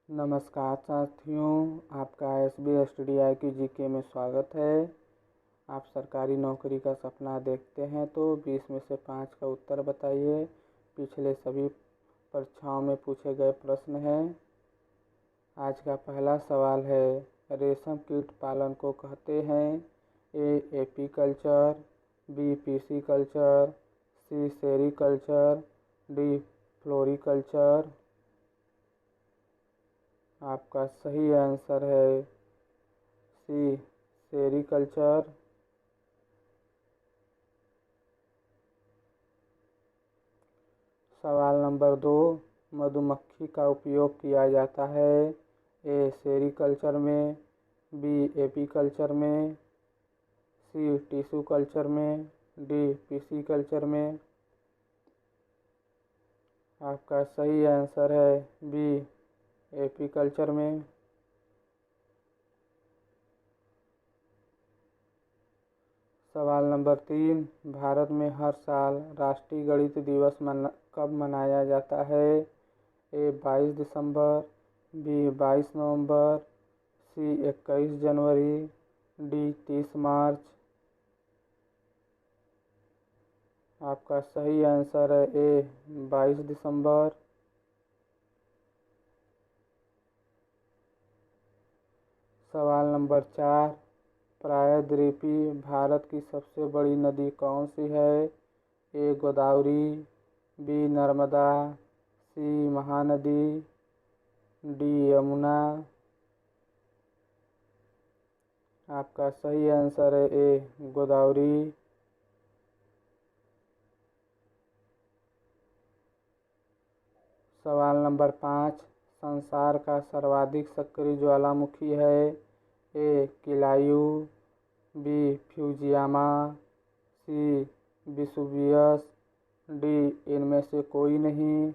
नमस्कार साथियों, आपका SB स्टडी IQ GK में स्वागत है। आप सरकारी नौकरी का सपना देखते हैं तो 20 में से 5 का उत्तर बताइए। पिछले सभी परीक्षाओं में पूछे गए प्रश्न हैं। आज का पहला सवाल है, रेशम कीट पालन को कहते हैं A. Apiculture, B. Pisciculture, C. Sericulture, D. Floriculture. आपका सही आंसर है सी, सेरीकल्चर। सवाल नंबर 2, मधुमक्खी का उपयोग किया जाता है ए सेरीकल्चर में, बी एपीकल्चर में, सी टिश्यू कल्चर में, डी पिसीकल्चर में। आपका सही आंसर है बी एपीकल्चर में। सवाल नंबर 3, भारत में हर साल राष्ट्रीय गणित दिवस कब मनाया जाता है ए 22 दिसंबर, बी 22 नवंबर, सी 21 जनवरी, डी 30 मार्च। आपका सही आंसर है ए 22 दिसंबर। सवाल नंबर 4, प्रायद्वीपी भारत की सबसे बड़ी नदी कौन सी है ए गोदावरी, बी नर्मदा, सी महानदी, डी यमुना। आपका सही आंसर है ए गोदावरी। सवाल नंबर 5, संसार का सर्वाधिक सक्रिय ज्वालामुखी है ए किलायू, बी फ्यूजियामा, सी विसुवियस, डी इनमें से कोई नहीं।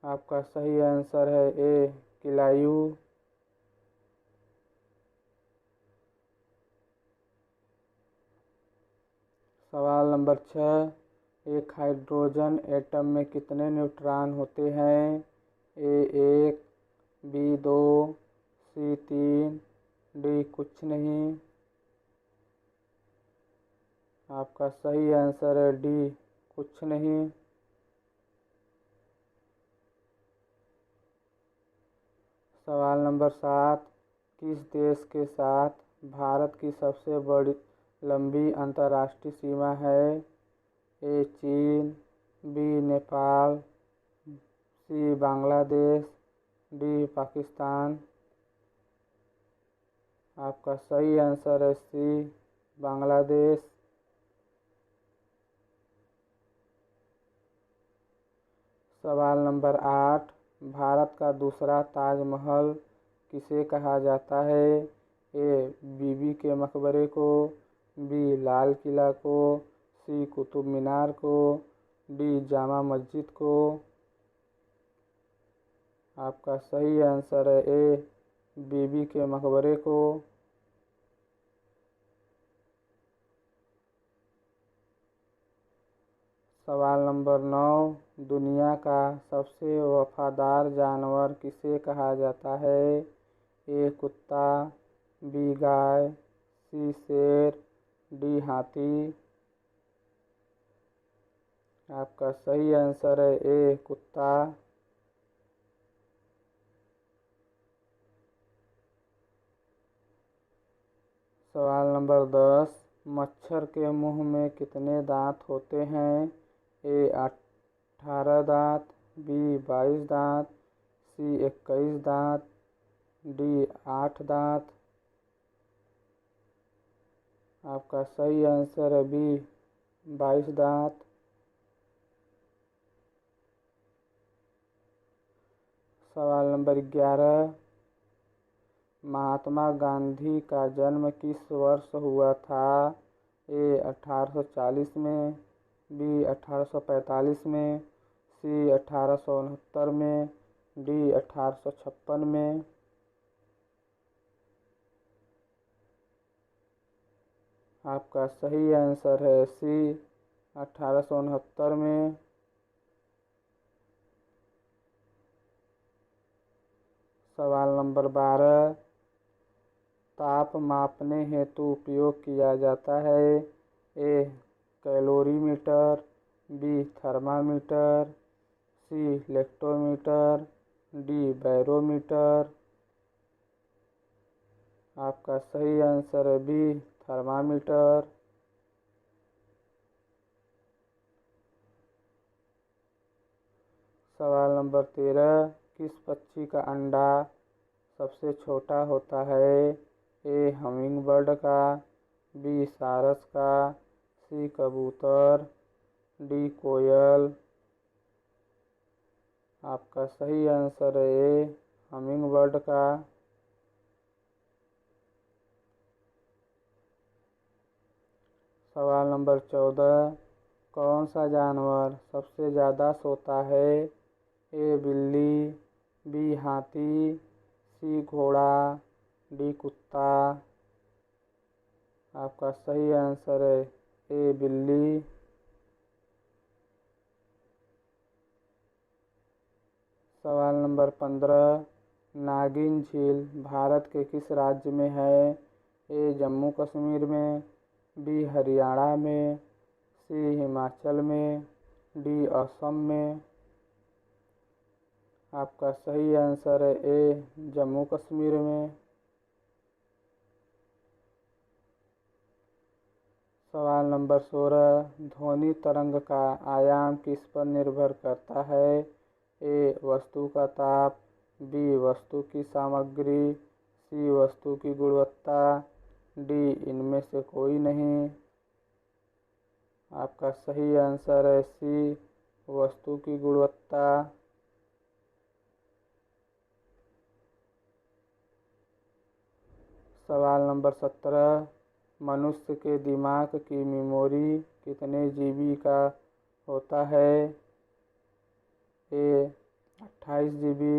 आपका सही आंसर है ए किलायू। सवाल नंबर 6, एक हाइड्रोजन एटम में कितने न्यूट्रॉन होते हैं ए 1, बी 2, सी 3, डी कुछ नहीं। आपका सही आंसर है डी कुछ नहीं। सवाल नंबर 7, किस देश के साथ भारत की सबसे बड़ी लंबी अंतर्राष्ट्रीय सीमा है ए चीन, बी नेपाल, सी बांग्लादेश, डी पाकिस्तान। आपका सही आंसर है सी बांग्लादेश। सवाल नंबर 8, भारत का दूसरा ताजमहल किसे कहा जाता है ए बीबी के मकबरे को, बी लाल किला को, सी कुतुब मीनार को, डी जामा मस्जिद को। आपका सही आंसर है ए बीबी के मकबरे को। सवाल नंबर 9, दुनिया का सबसे वफादार जानवर किसे कहा जाता है ए कुत्ता, बी गाय, सी शेर, डी हाथी। आपका सही आंसर है ए कुत्ता। सवाल नंबर 10, मच्छर के मुंह में कितने दांत होते हैं ए 18 दांत, बी 22 दांत, सी 21 दांत, डी 8 दांत। आपका सही आंसर है बी 22 दांत। सवाल नंबर 11, महात्मा गांधी का जन्म किस वर्ष हुआ था ए 1840 में, बी 1845 में, सी 1869 में, डी 1856 में। आपका सही आंसर है सी 1869 में। सवाल नंबर 12, ताप मापने हेतु उपयोग किया जाता है। ए कैलोरीमीटर, बी थर्मामीटर, सी लेक्टोमीटर, डी बैरोमीटर। आपका सही आंसर है बी थर्मामीटर। सवाल नंबर 13, किस पक्षी का अंडा सबसे छोटा होता है। ए हमिंग बर्ड का, बी सारस का, सी कबूतर, डी कोयल। आपका सही आंसर है ए हमिंग बर्ड का। सवाल नंबर 14, कौन सा जानवर सबसे ज़्यादा सोता है। ए बिल्ली, बी हाथी, सी घोड़ा, डी कुत्ता। आपका सही आंसर है ए बिल्ली। सवाल नंबर 15, नागिन झील भारत के किस राज्य में है। ए जम्मू कश्मीर में, बी हरियाणा में, सी हिमाचल में, डी असम में। आपका सही आंसर है ए जम्मू कश्मीर में। सवाल नंबर 16, ध्वनि तरंग का आयाम किस पर निर्भर करता है। ए वस्तु का ताप, बी वस्तु की सामग्री, सी वस्तु की गुणवत्ता, डी इनमें से कोई नहीं। आपका सही आंसर है सी वस्तु की गुणवत्ता। सवाल नंबर 17, मनुष्य के दिमाग की मेमोरी कितने जीबी का होता है। ए 28 जीबी,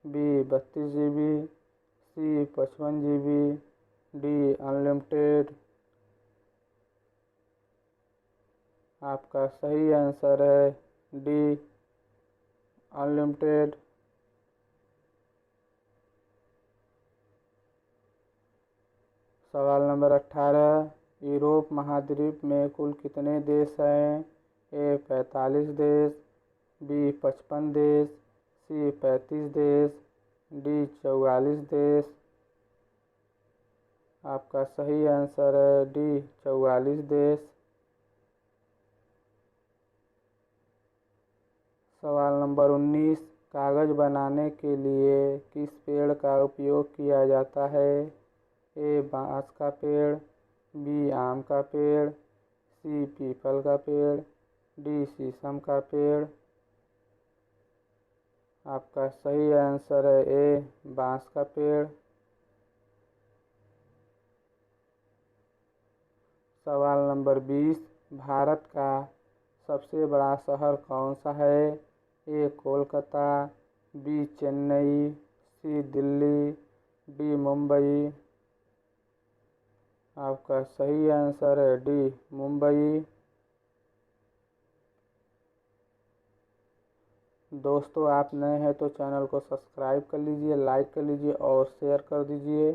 बी 32 जीबी, सी 55 जीबी, डी अनलिमिटेड। आपका सही आंसर है डी अनलिमिटेड। सवाल नंबर 18, यूरोप महाद्वीप में कुल कितने देश हैं। ए 45 देश, बी 55 देश, सी 35 देश, डी 44 देश। आपका सही आंसर है डी 44 देश। सवाल नंबर 19, कागज बनाने के लिए किस पेड़ का उपयोग किया जाता है। ए बांस का पेड़, बी आम का पेड़, सी पीपल का पेड़, डी शीशम का पेड़। आपका सही आंसर है ए बांस का पेड़। सवाल नंबर 20, भारत का सबसे बड़ा शहर कौन सा है। ए कोलकाता, बी चेन्नई, सी दिल्ली, डी मुंबई। आपका सही आंसर है डी मुंबई। दोस्तों, आप नए हैं तो चैनल को सब्सक्राइब कर लीजिए, लाइक कर लीजिए और शेयर कर दीजिए।